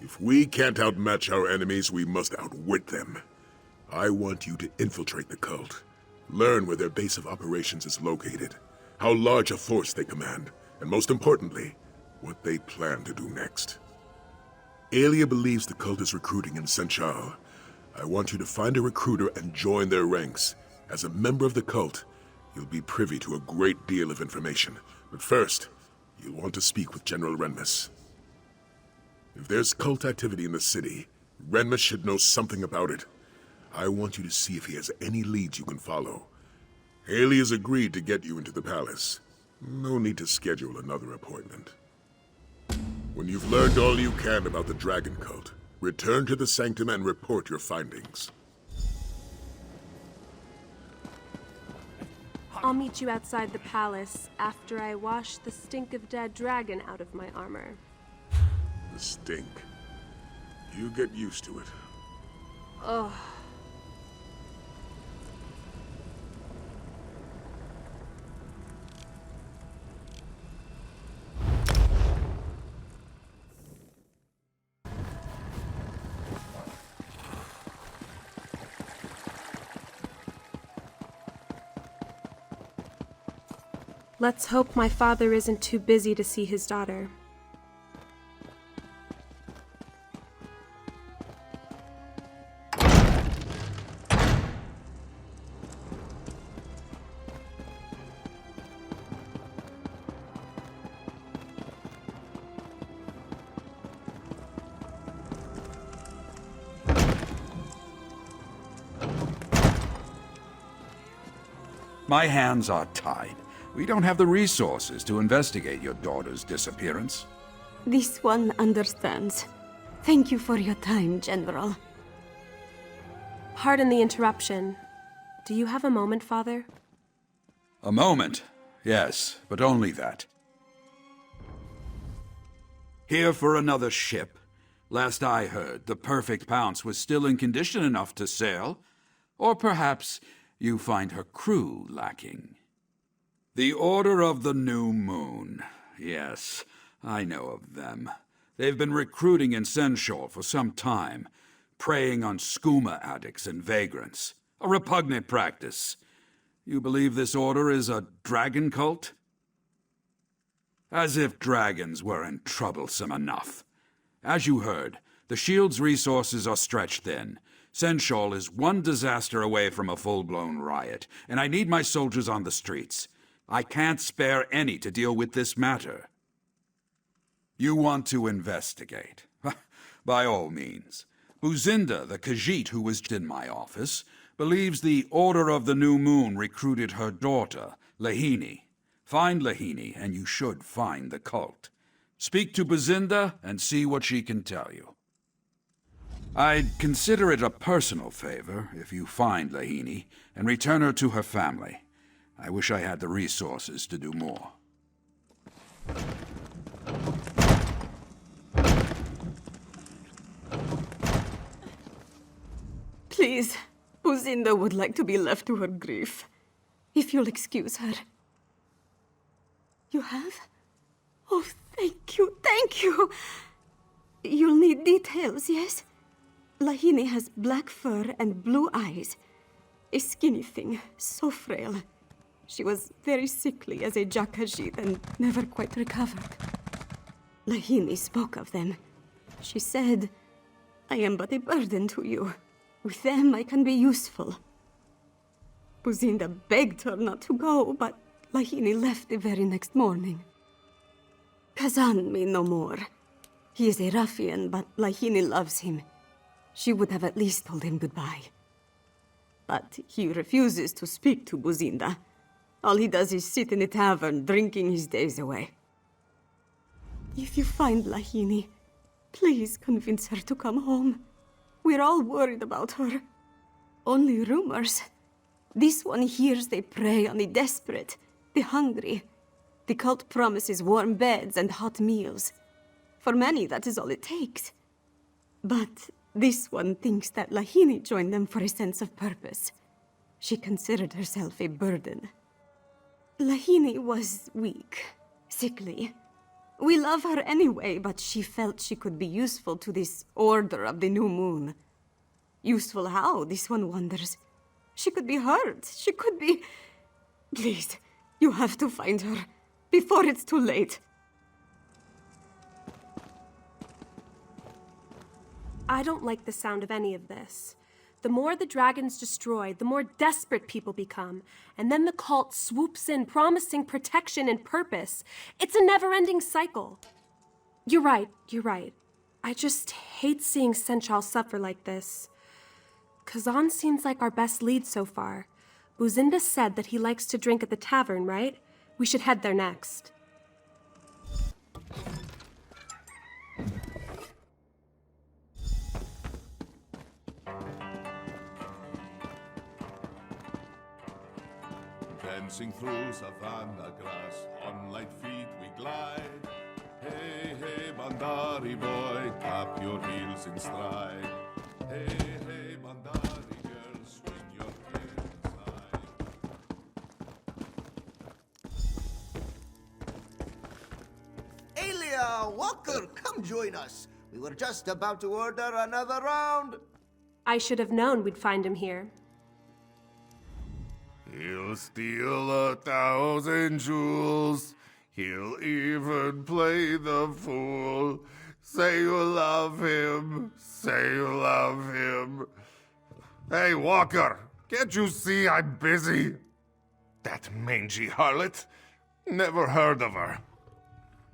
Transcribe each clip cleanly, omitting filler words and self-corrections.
If we can't outmatch our enemies, we must outwit them. I want you to infiltrate the cult. Learn where their base of operations is located, how large a force they command, and most importantly, what they plan to do next. Aelia believes the cult is recruiting in Senchal. I want you to find a recruiter and join their ranks. As a member of the cult, you'll be privy to a great deal of information. But first, you'll want to speak with General Renmus. If there's cult activity in the city, Renmus should know something about it. I want you to see if he has any leads you can follow. Haley has agreed to get you into the palace. No need to schedule another appointment. When you've learned all you can about the dragon cult, return to the sanctum and report your findings. I'll meet you outside the palace after I wash the stink of dead dragon out of my armor. The stink. You get used to it. Ugh. Let's hope my father isn't too busy to see his daughter. My hands are tied. We don't have the resources to investigate your daughter's disappearance. This one understands. Thank you for your time, General. Pardon the interruption. Do you have a moment, Father? A moment? Yes, but only that. Here for another ship. Last I heard, the Perfect Pounce was still in condition enough to sail. Or perhaps you find her crew lacking. The Order of the New Moon. Yes, I know of them. They've been recruiting in Senchal for some time, preying on skooma addicts and vagrants. A repugnant practice. You believe this order is a dragon cult? As if dragons weren't troublesome enough. As you heard, the Shield's resources are stretched thin. Senchal is one disaster away from a full-blown riot, and I need my soldiers on the streets. I can't spare any to deal with this matter. You want to investigate? By all means. Buzinda, the Khajiit who was in my office, believes the Order of the New Moon recruited her daughter, Lahini. Find Lahini, and you should find the cult. Speak to Buzinda and see what she can tell you. I'd consider it a personal favor if you find Lahini and return her to her family. I wish I had the resources to do more. Please, Buzinda would like to be left to her grief. If you'll excuse her. You have? Oh, thank you, thank you! You'll need details, yes? Lahini has black fur and blue eyes. A skinny thing, so frail. She was very sickly as a Jakajit and never quite recovered. Lahini spoke of them. She said, I am but a burden to you. With them I can be useful. Buzinda begged her not to go, but Lahini left the very next morning. Kazan may know more. He is a ruffian, but Lahini loves him. She would have at least told him goodbye. But he refuses to speak to Buzinda. All he does is sit in a tavern, drinking his days away. If you find Lahini, please convince her to come home. We're all worried about her. Only rumors. This one hears they prey on the desperate, the hungry. The cult promises warm beds and hot meals. For many, that is all it takes. But this one thinks that Lahini joined them for a sense of purpose. She considered herself a burden. Lahini was weak, sickly. We love her anyway, but she felt she could be useful to this Order of the New Moon. Useful how, this one wonders. She could be hurt. She could be... Please, you have to find her before it's too late. I don't like the sound of any of this. The more the dragons destroy, the more desperate people become. And then the cult swoops in, promising protection and purpose. It's a never-ending cycle. You're right. I just hate seeing Senchal suffer like this. Kazan seems like our best lead so far. Buzinda said that he likes to drink at the tavern, right? We should head there next. Dancing through savanna grass, on light feet we glide. Hey, hey, Bandari boy, tap your heels in stride. Hey, hey, Bandari girl, swing your hair inside. Alia, Walker, come join us. We were just about to order another round. I should have known we'd find him here. He'll steal 1,000 jewels. He'll even play the fool. Say you love him. Say you love him. Hey, Walker, can't you see I'm busy? That mangy harlot. Never heard of her.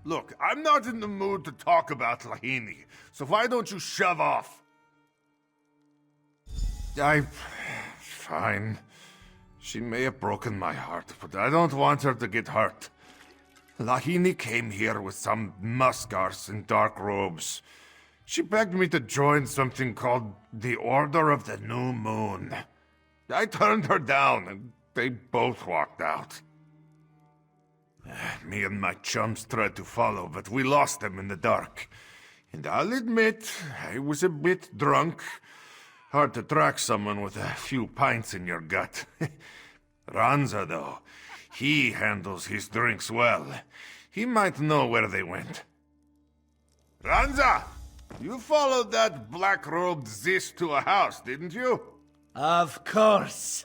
Look, I'm not in the mood to talk about Lahini, so why don't you shove off? Fine. She may have broken my heart, but I don't want her to get hurt. Lahini came here with some muskars in dark robes. She begged me to join something called the Order of the New Moon. I turned her down, and they both walked out. Me and my chums tried to follow, but we lost them in the dark. And I'll admit, I was a bit drunk. Hard to track someone with a few pints in your gut. Ranza, though, he handles his drinks well. He might know where they went. Ranza! You followed that black-robed Zis to a house, didn't you? Of course.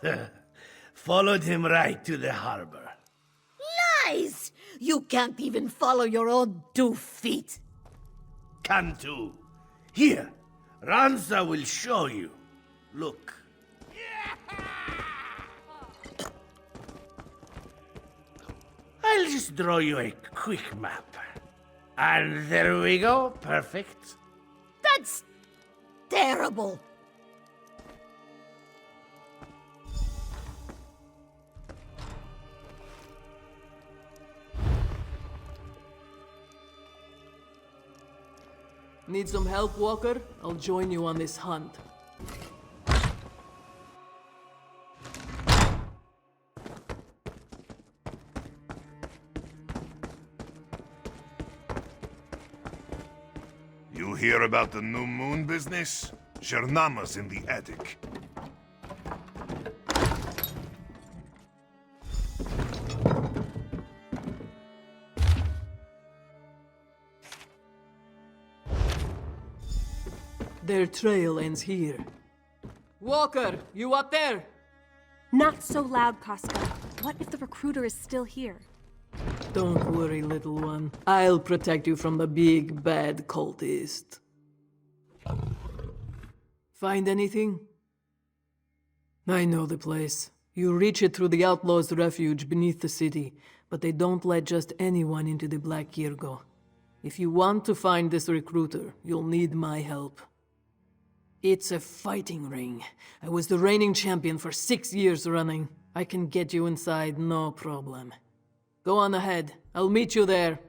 Followed him right to the harbor. Lies! You can't even follow your own 2 feet. Cantu. Here, Ranza will show you. Look. I'll just draw you a quick map. And there we go. Perfect. That's terrible. Need some help, Walker? I'll join you on this hunt. You hear about the new moon business? Shernama's in the attic. Their trail ends here. Walker, you up there? Not so loud, Casca. What if the recruiter is still here? Don't worry, little one. I'll protect you from the big, bad cultist. Find anything? I know the place. You reach it through the Outlaws' refuge beneath the city, but they don't let just anyone into the Black Kirgo. If you want to find this recruiter, you'll need my help. It's a fighting ring. I was the reigning champion for 6 years running. I can get you inside, no problem. Go on ahead. I'll meet you there.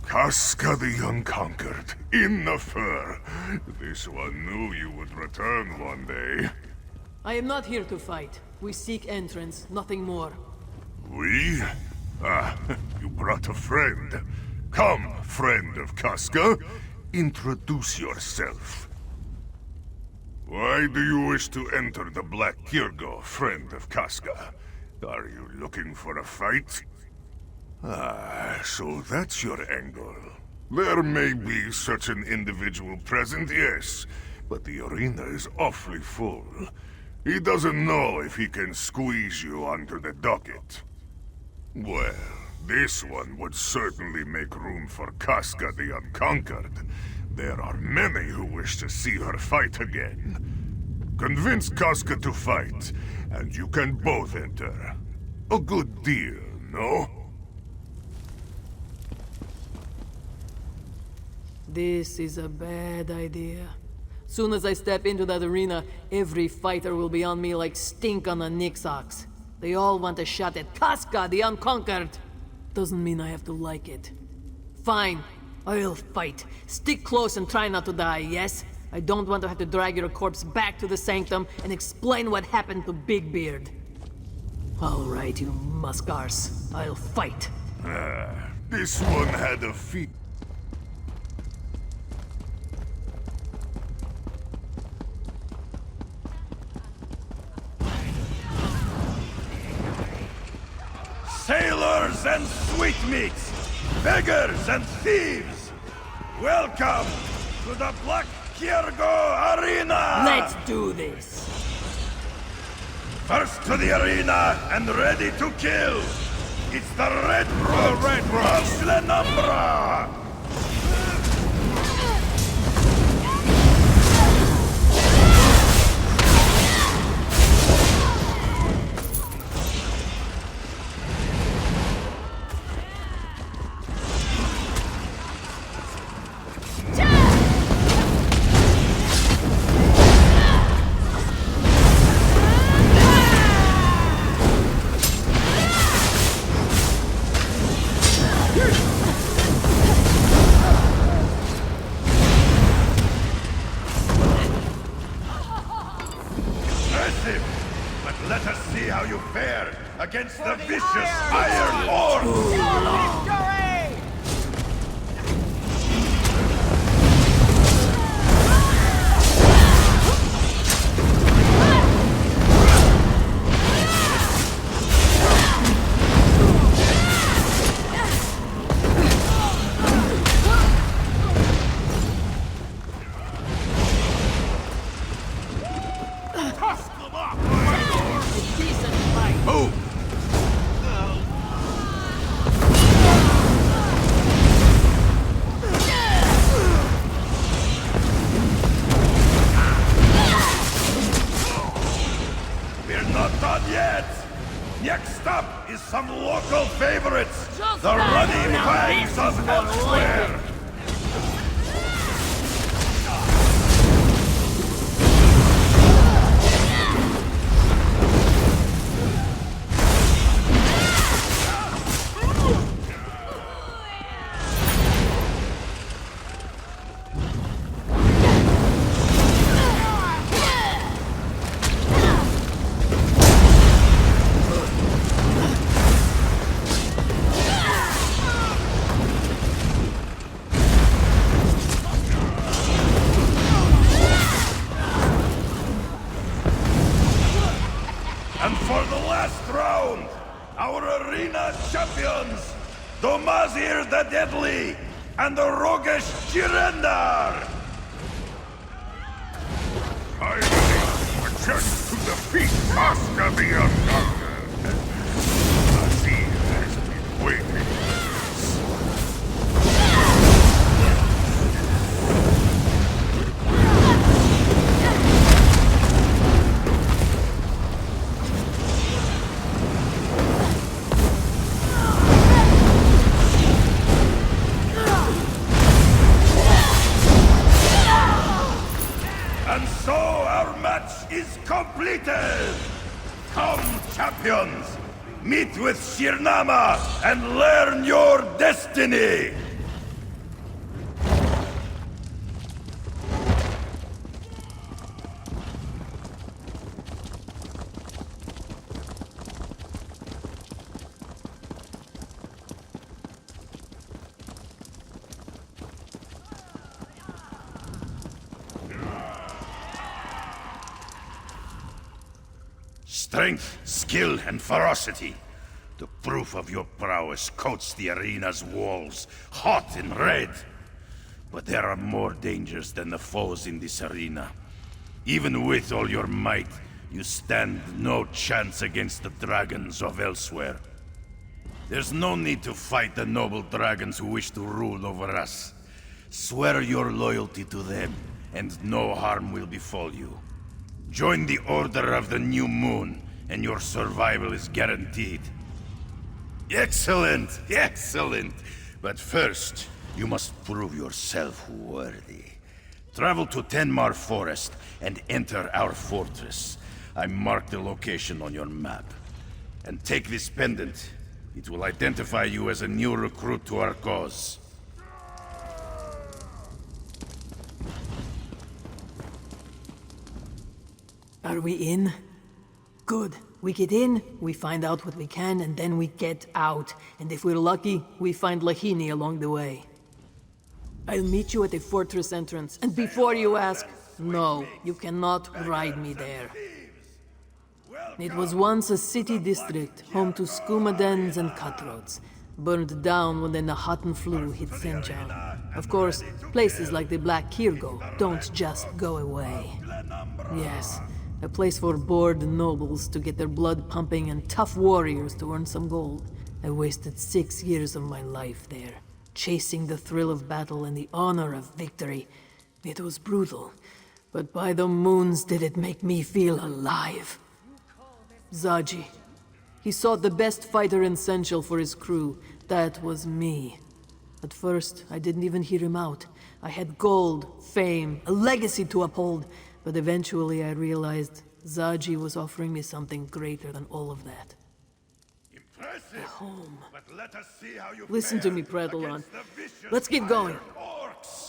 Casca the Unconquered, in the fur. This one knew you would return one day. I am not here to fight. We seek entrance, nothing more. We? Ah, you brought a friend. Come, friend of Casca. Introduce yourself. Why do you wish to enter the Black Kirgo, friend of Casca? Are you looking for a fight? Ah, so that's your angle. There may be such an individual present, yes, but the arena is awfully full. He doesn't know if he can squeeze you onto the docket. Well, this one would certainly make room for Casca the Unconquered. There are many who wish to see her fight again. Convince Casca to fight, and you can both enter. A good deal, no? This is a bad idea. Soon as I step into that arena, every fighter will be on me like stink on a Nix ox. They all want a shot at Casca the Unconquered. Doesn't mean I have to like it. Fine, I'll fight. Stick close and try not to die, yes? I don't want to have to drag your corpse back to the sanctum and explain what happened to Big Beard. All right, you muskars. I'll fight. This one had a feat. Sailors and sweetmeats, beggars and thieves, welcome to the Black Kiergo Arena! Let's do this! First to the arena and ready to kill, it's the Red Road of Slenumbra! But let us see how you fare against the vicious Iron Horde! Next up is some local favorites, the Running Fangs of Elsewhere. And for the last round, our arena champions, Domazir the Deadly and the roguish Jirendar! Finally, a chance to defeat Casca the Unconquered. Azir has been waiting. And so our match is completed! Come, champions! Meet with Shirnama and learn your destiny! Strength, skill, and ferocity. The proof of your prowess coats the arena's walls, hot and red. But there are more dangers than the foes in this arena. Even with all your might, you stand no chance against the dragons of elsewhere. There's no need to fight the noble dragons who wish to rule over us. Swear your loyalty to them, and no harm will befall you. Join the Order of the New Moon, and your survival is guaranteed. Excellent! Excellent! But first, you must prove yourself worthy. Travel to Tenmar Forest and enter our fortress. I marked the location on your map. And take this pendant. It will identify you as a new recruit to our cause. Are we in? Good. We get in, we find out what we can, and then we get out. And if we're lucky, we find Lahini along the way. I'll meet you at the fortress entrance, and before you ask, no, you cannot ride me there. It was once a city district, home to skooma dens and cutthroats, burned down when the Nahatan flu hit Senchal. Of course, places like the Black Kirgo don't just go away. Yes, a place for bored nobles to get their blood pumping and tough warriors to earn some gold. I wasted 6 years of my life there, chasing the thrill of battle and the honor of victory. It was brutal, but by the moons did it make me feel alive. Zaji. He sought the best fighter in Senchal for his crew. That was me. At first, I didn't even hear him out. I had gold, fame, a legacy to uphold, but eventually I realized Zaji was offering me something greater than all of that. Impressive. A home. But let us see how you Listen to me, fare Pradalon. against the vicious Let's get going. fire orcs.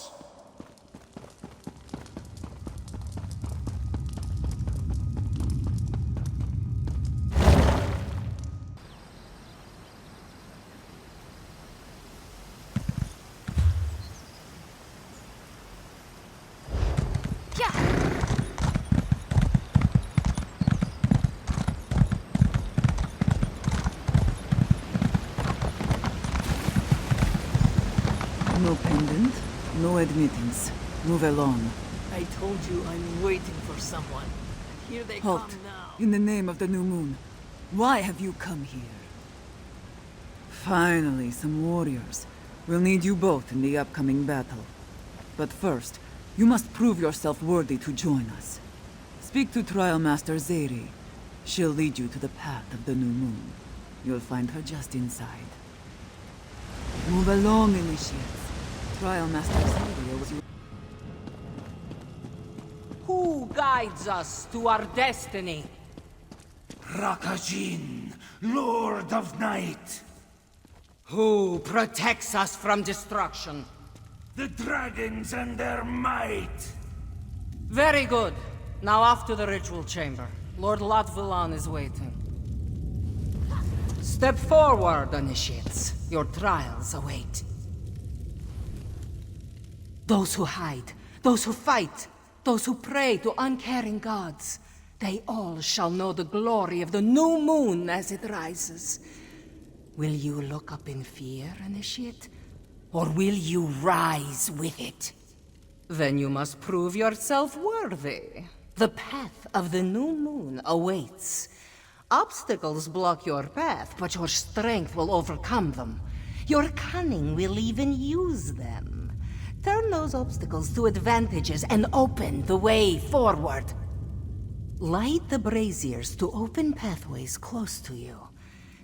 No pendant, no admittance. Move along. I told you I'm waiting for someone. And here they Halt. come now. In the name of the new moon. Why have you come here? Finally, some warriors. We'll need you both in the upcoming battle. But first, you must prove yourself worthy to join us. Speak to Trial Master Zeri. She'll lead you to the path of the new moon. You'll find her just inside. Move along, initiates. Trial Master Zeri was... Who guides us to our destiny? Rakajin, Lord of Night. Who protects us from destruction? The dragons and their might. Very good. Now off to the ritual chamber. Lord Latvilan is waiting. Step forward, initiates. Your trials await. Those who hide, those who fight, those who pray to uncaring gods, they all shall know the glory of the new moon as it rises. Will you look up in fear, initiate? Or will you rise with it? Then you must prove yourself worthy. The path of the new moon awaits. Obstacles block your path, but your strength will overcome them. Your cunning will even use them. Turn those obstacles to advantages and open the way forward. Light the braziers to open pathways close to you.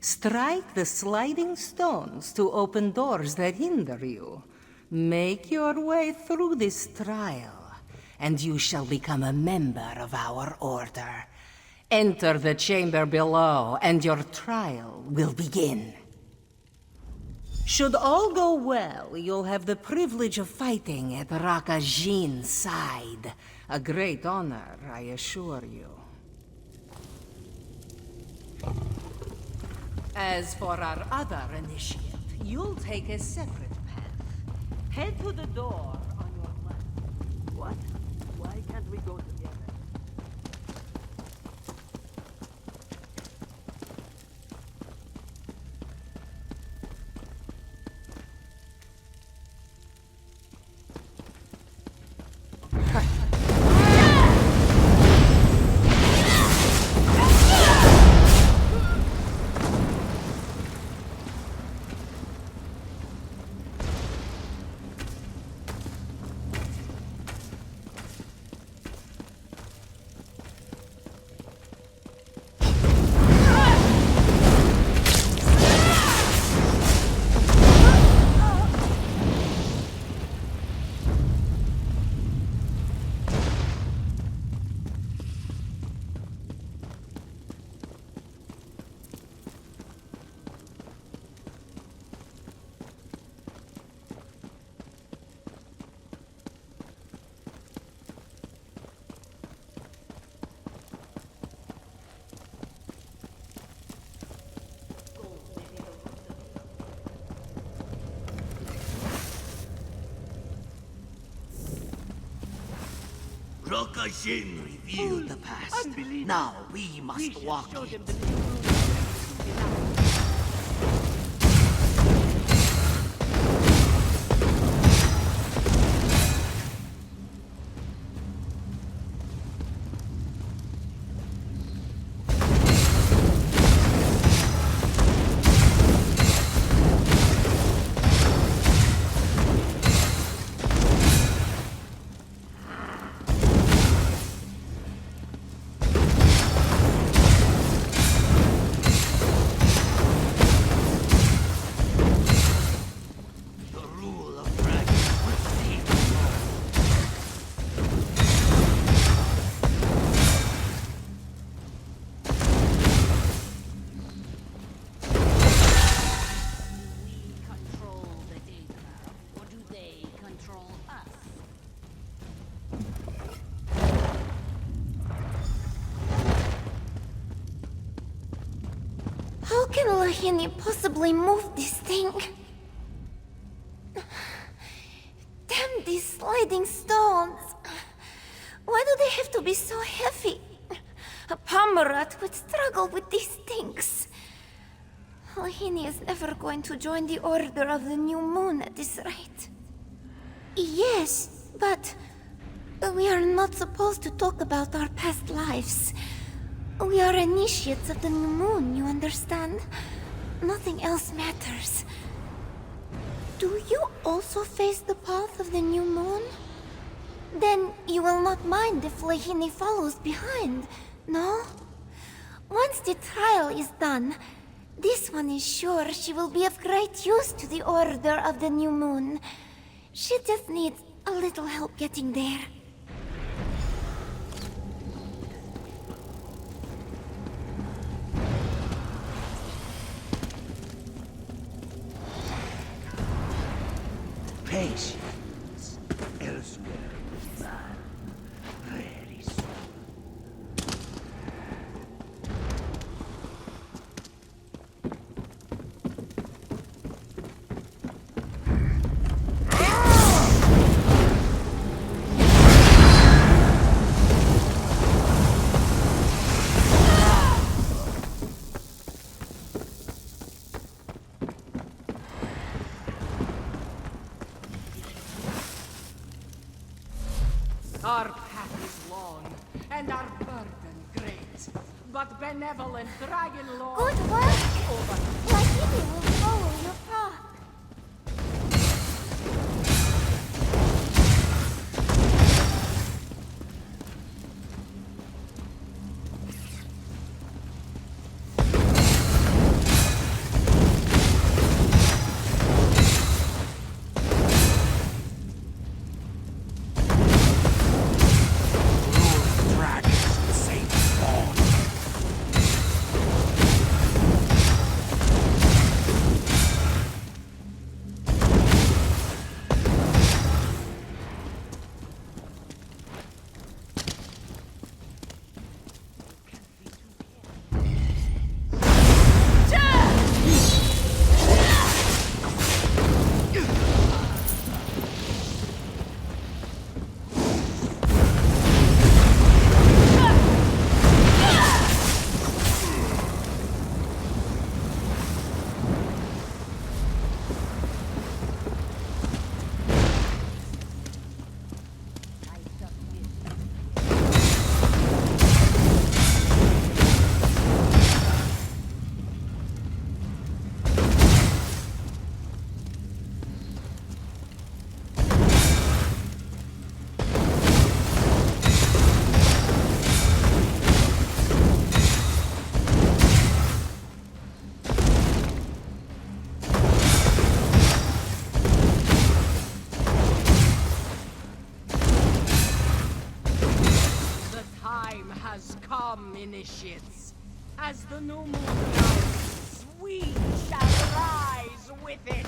Strike the sliding stones to open doors that hinder you. Make your way through this trial, and you shall become a member of our order. Enter the chamber below, and your trial will begin. Should all go well, you'll have the privilege of fighting at Rakajin's side. A great honor, I assure you. As for our other initiate, you'll take a separate path. Head to the door on your left. What? Why can't we go together? Rokashin revealed the past. Now we must walk it. How can Lahini possibly move this thing? Damn these sliding stones! Why do they have to be so heavy? A Pomerat would struggle with these things. Lahini is never going to join the Order of the New Moon at this rate. Yes, but we are not supposed to talk about our past lives. We are initiates of the New Moon, you understand? Nothing else matters. Do you also face the path of the New Moon? Then you will not mind if Lahini follows behind, no? Once the trial is done, this one is sure she will be of great use to the Order of the New Moon. She just needs a little help getting there. Patience. Elsewhere with man. Very soon. Our path is long, and our burden great. But benevolent Dragon Lord... Good work! Lahini will follow your path. Initiates. As the new moon rises, we shall rise with it.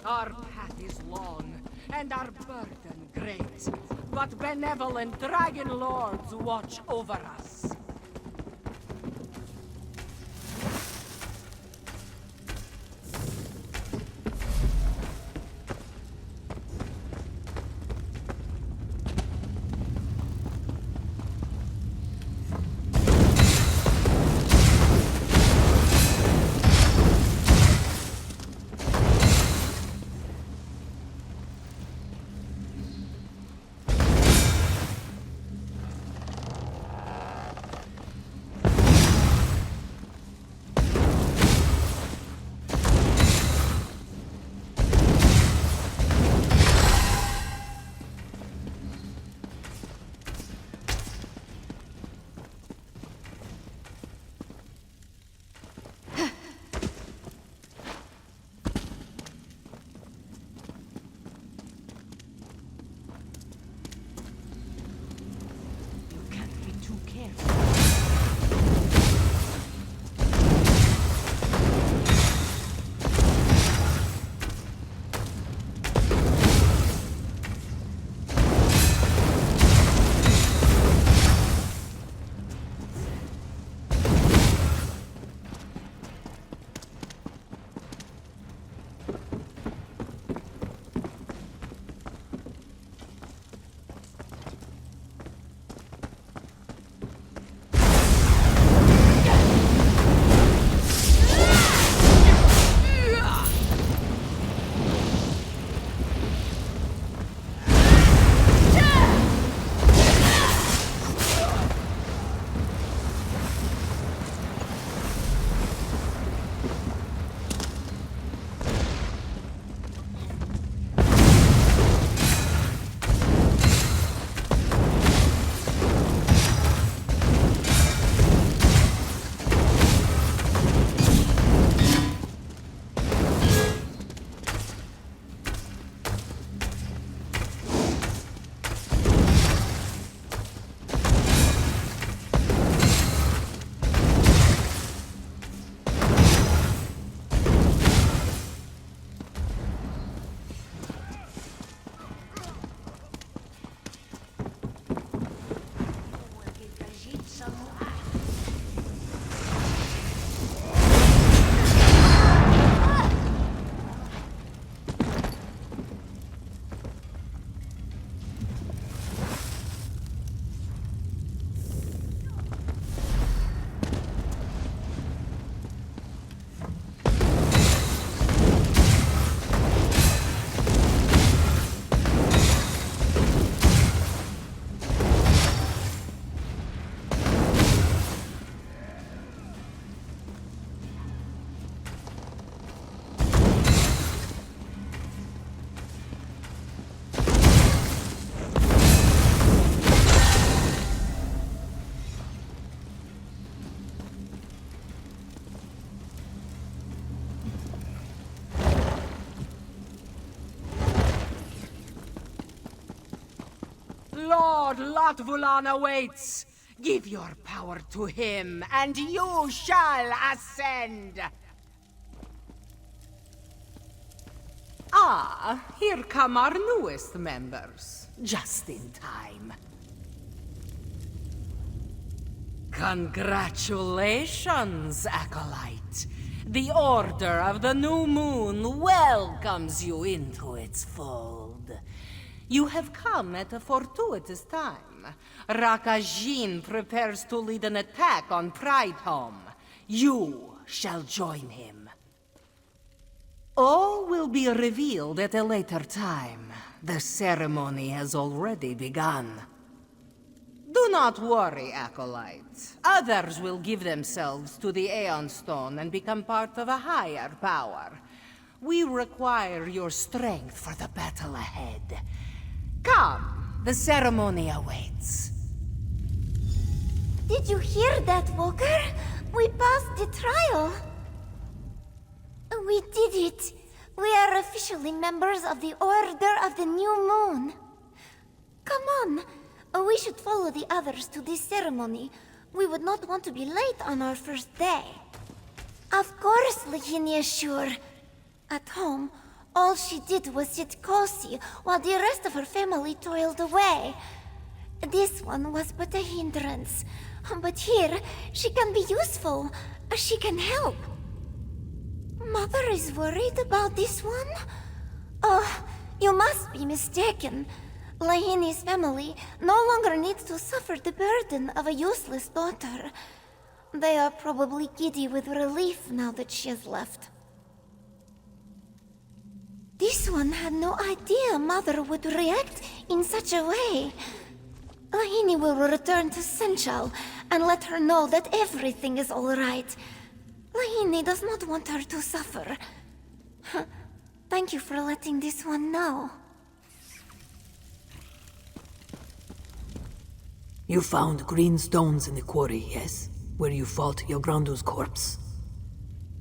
Our path is long, and our burden great, but benevolent dragon lords watch over us. Lord Latvulan awaits. Give your power to him, and you shall ascend. Ah, here come our newest members. Just in time. Congratulations, Acolyte. The Order of the New Moon welcomes you into its fold. You have come at a fortuitous time. Rakajin prepares to lead an attack on Prideholm. You shall join him. All will be revealed at a later time. The ceremony has already begun. Do not worry, Acolyte. Others will give themselves to the Aeon Stone and become part of a higher power. We require your strength for the battle ahead. Come, the ceremony awaits. Did you hear that, Walker? We passed the trial. We did it. We are officially members of the Order of the New Moon. Come on. We should follow the others to this ceremony. We would not want to be late on our first day. Of course, Liginia Shure. At home, All she did was sit cozy while the rest of her family toiled away. This one was but a hindrance. But here, she can be useful. She can help. Mother is worried about this one? Oh, you must be mistaken. Lahini's family no longer needs to suffer the burden of a useless daughter. They are probably giddy with relief now that she has left. This one had no idea Mother would react in such a way. Lahini will return to Senchal and let her know that everything is all right. Lahini does not want her to suffer. Thank you for letting this one know. You found green stones in the quarry, yes? Where you fought Yograndu's corpse.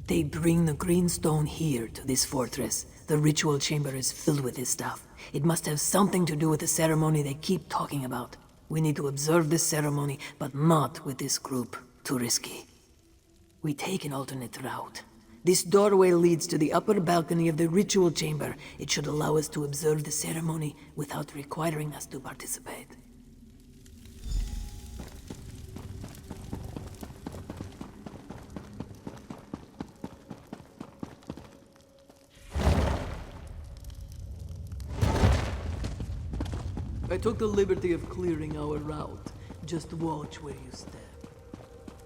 They bring the green stone here to this fortress. The ritual chamber is filled with this stuff. It must have something to do with the ceremony they keep talking about. We need to observe this ceremony, but not with this group. Too risky. We take an alternate route. This doorway leads to the upper balcony of the ritual chamber. It should allow us to observe the ceremony without requiring us to participate. I took the liberty of clearing our route. Just watch where you step.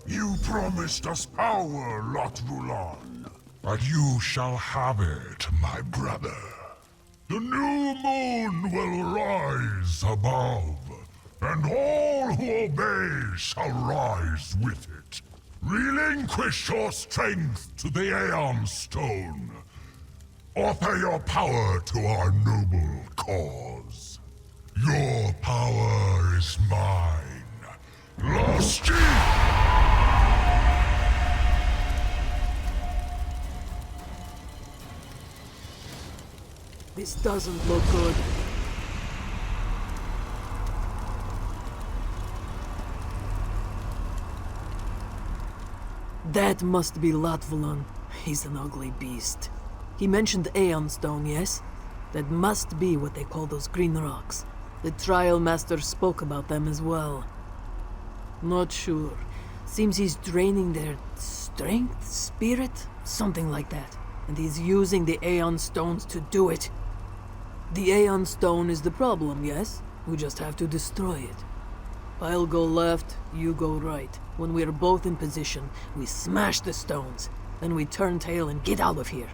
You promised us power, Lot Vulan. But you shall have it, my brother. The new moon will rise above, and all who obey shall rise with it. Relinquish your strength to the Aeon Stone. Offer your power to our noble cause. Your power is mine. Lost This doesn't look good. That must be Latvalan. He's an ugly beast. He mentioned Aeon Stone, yes? That must be what they call those green rocks. The Trial Master spoke about them as well. Not sure. Seems he's draining their strength, spirit, something like that. And he's using the Aeon Stones to do it. The Aeon Stone is the problem, yes? We just have to destroy it. I'll go left, you go right. When we're both in position, we smash the stones. Then we turn tail and get out of here.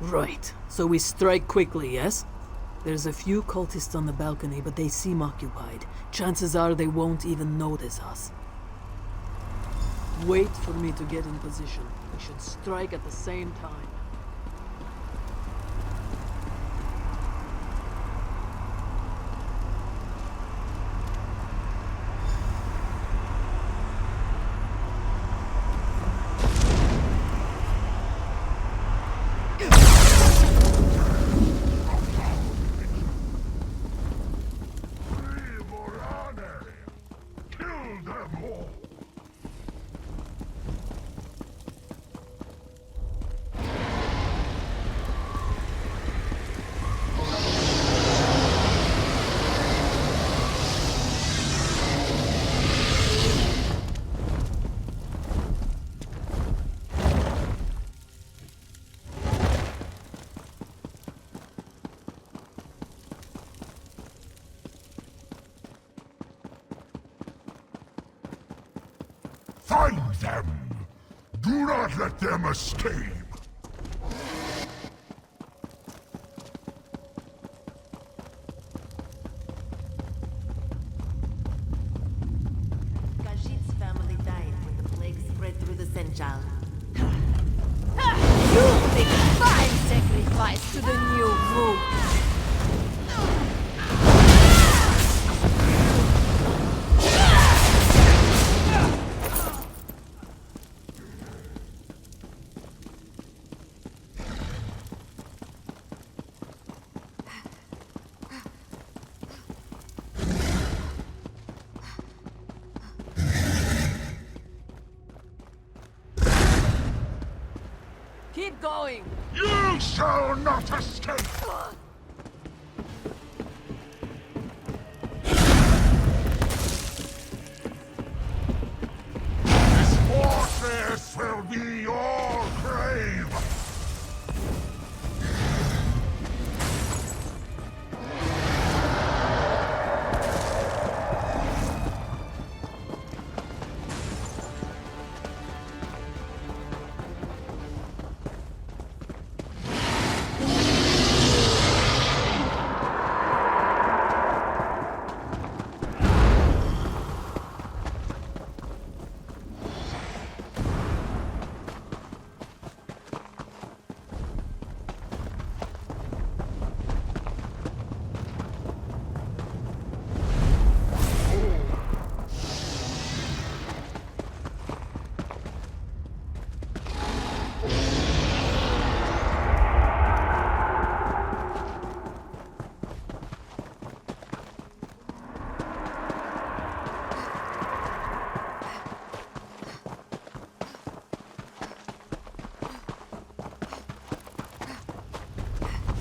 Right, so we strike quickly, yes? There's a few cultists on the balcony, but they seem occupied. Chances are they won't even notice us. Wait for me to get in position. We should strike at the same time. Find them! Do not let them escape! Khajiit's family died when the plague spread through the Senchal. You think fine sacrifice to the new moon. Keep going! You shall not escape! This fortress will be your grave!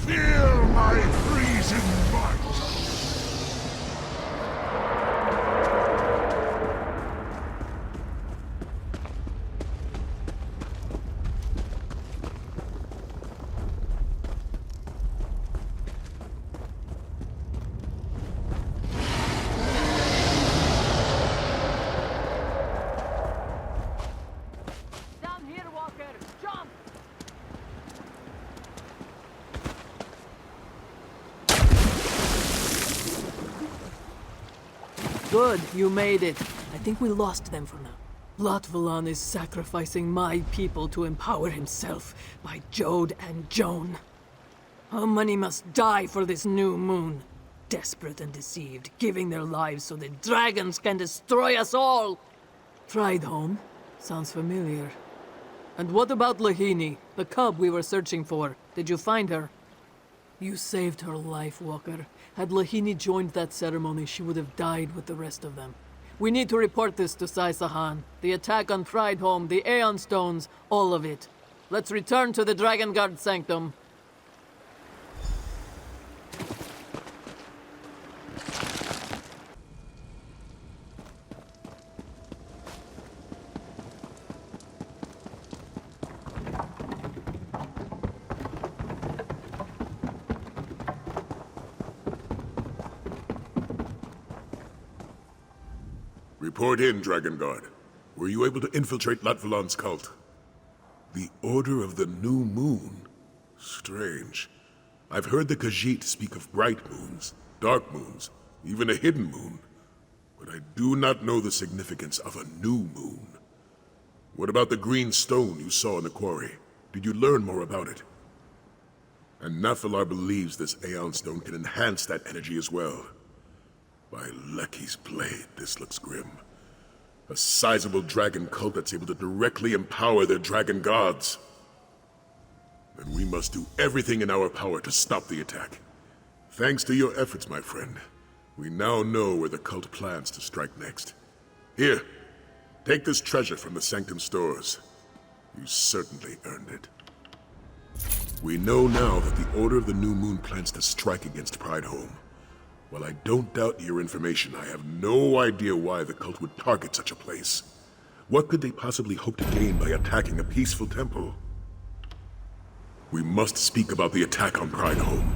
Feel my freezing might! Down here, Walker! Jump! Good, you made it. I think we lost them for now. Latvalan is sacrificing my people to empower himself by Jode and Joan. How many must die for this new moon? Desperate and deceived, giving their lives so the dragons can destroy us all! Triedhome? Sounds familiar. And what about Lahini, the cub we were searching for? Did you find her? You saved her life, Walker. Had Lahini joined that ceremony, she would have died with the rest of them. We need to report this to Sai Sahan. The attack on Triedhome, the Aeon Stones, all of it. Let's return to the Dragon Guard Sanctum. Report in, Dragon Guard. Were you able to infiltrate Latvalan's cult? The Order of the New Moon? Strange. I've heard the Khajiit speak of bright moons, dark moons, even a hidden moon. But I do not know the significance of a new moon. What about the green stone you saw in the quarry? Did you learn more about it? And Nathalar believes this Aeon Stone can enhance that energy as well. By Lecky's blade, this looks grim. A sizable dragon cult that's able to directly empower their dragon gods. Then we must do everything in our power to stop the attack. Thanks to your efforts, my friend, we now know where the cult plans to strike next. Here, take this treasure from the Sanctum stores. You certainly earned it. We know now that the Order of the New Moon plans to strike against Prideholme. While I don't doubt your information, I have no idea why the cult would target such a place. What could they possibly hope to gain by attacking a peaceful temple? We must speak about the attack on Prideholme.